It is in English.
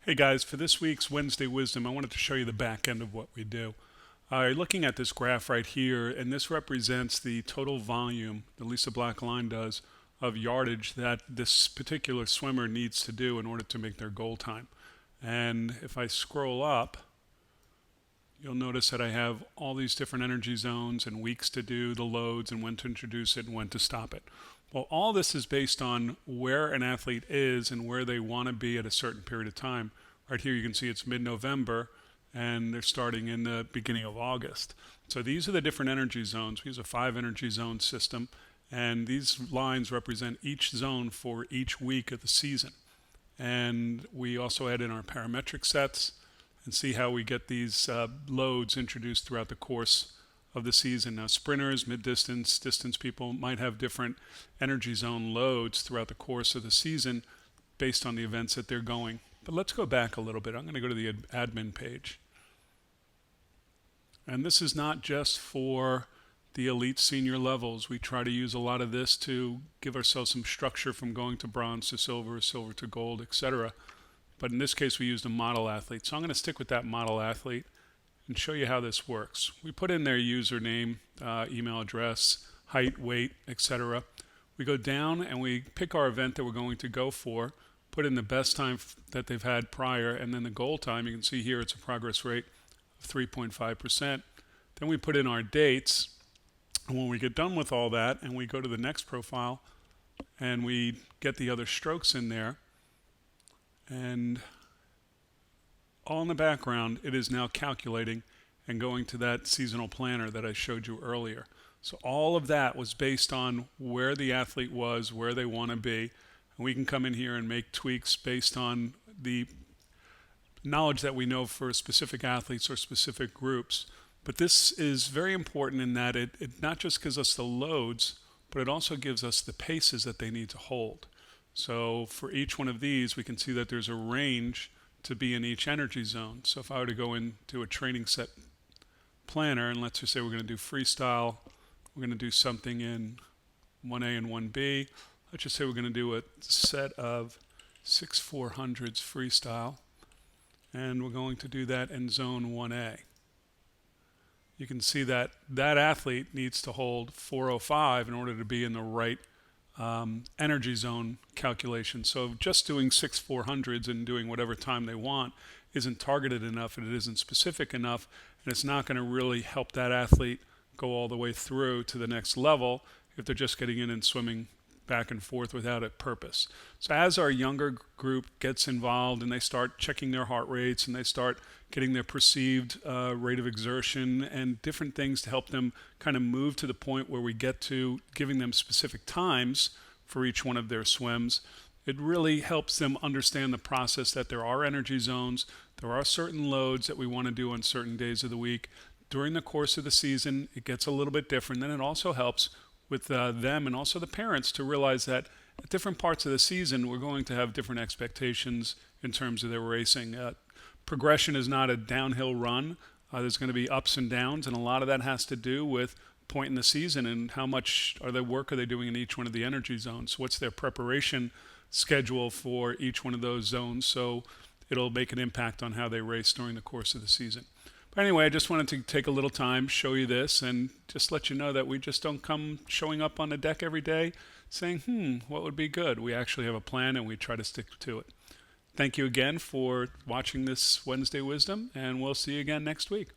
Hey guys, for this week's Wednesday Wisdom, I wanted to show you the back end of what we do. Looking at this graph right here, and this represents the total volume, at least the black line does, of yardage that this particular swimmer needs to do in order to make their goal time. And if I scroll up, you'll notice that I have all these different energy zones and weeks to do the loads and when to introduce it and when to stop it. Well, all this is based on where an athlete is and where they want to be at a certain period of time. Right here you can see it's mid-November and they're starting in the beginning of August. So these are the different energy zones. We use a 5 energy zone system, and these lines represent each zone for each week of the season. And we also add in our parametric sets and see how we get these loads introduced throughout the course of the season. Now, sprinters, mid-distance, distance people might have different energy zone loads throughout the course of the season based on the events that they're going. But let's go back a little bit. I'm going to go to the admin page. And this is not just for the elite senior levels. We try to use a lot of this to give ourselves some structure from going to bronze to silver to gold, etc. But in this case, we used a model athlete. So I'm going to stick with that model athlete and show you how this works. We put in their username, email address, height, weight, etc. We go down and we pick our event that we're going to go for, put in the best time that they've had prior, and then the goal time. You can see here it's a progress rate of 3.5%. Then we put in our dates. And when we get done with all that and we go to the next profile and we get the other strokes in there, and all in the background, it is now calculating and going to that seasonal planner that I showed you earlier. So all of that was based on where the athlete was, where they want to be. And we can come in here and make tweaks based on the knowledge that we know for specific athletes or specific groups. But this is very important in that it not just gives us the loads, but it also gives us the paces that they need to hold. So for each one of these, we can see that there's a range to be in each energy zone. So if I were to go into a training set planner, and let's just say we're going to do freestyle, we're going to do something in 1A and 1B. Let's just say we're going to do a set of 6 400s freestyle, and we're going to do that in zone 1A. You can see that that athlete needs to hold 405 in order to be in the right energy zone calculation. So just doing 6 400s and doing whatever time they want isn't targeted enough, and it isn't specific enough, and it's not going to really help that athlete go all the way through to the next level if they're just getting in and swimming back and forth without a purpose. So as our younger group gets involved and they start checking their heart rates and they start getting their perceived rate of exertion and different things to help them kind of move to the point where we get to giving them specific times for each one of their swims, it really helps them understand the process that there are energy zones, there are certain loads that we want to do on certain days of the week. During the course of the season, it gets a little bit different. Then it also helps with them and also the parents to realize that at different parts of the season, we're going to have different expectations in terms of their racing. Progression is not a downhill run. There's going to be ups and downs, and a lot of that has to do with point in the season and how much work are they doing in each one of the energy zones. What's their preparation schedule for each one of those zones? So it'll make an impact on how they race during the course of the season. But anyway, I just wanted to take a little time, show you this, and just let you know that we just don't come showing up on the deck every day saying, what would be good? We actually have a plan, and we try to stick to it. Thank you again for watching this Wednesday Wisdom, and we'll see you again next week.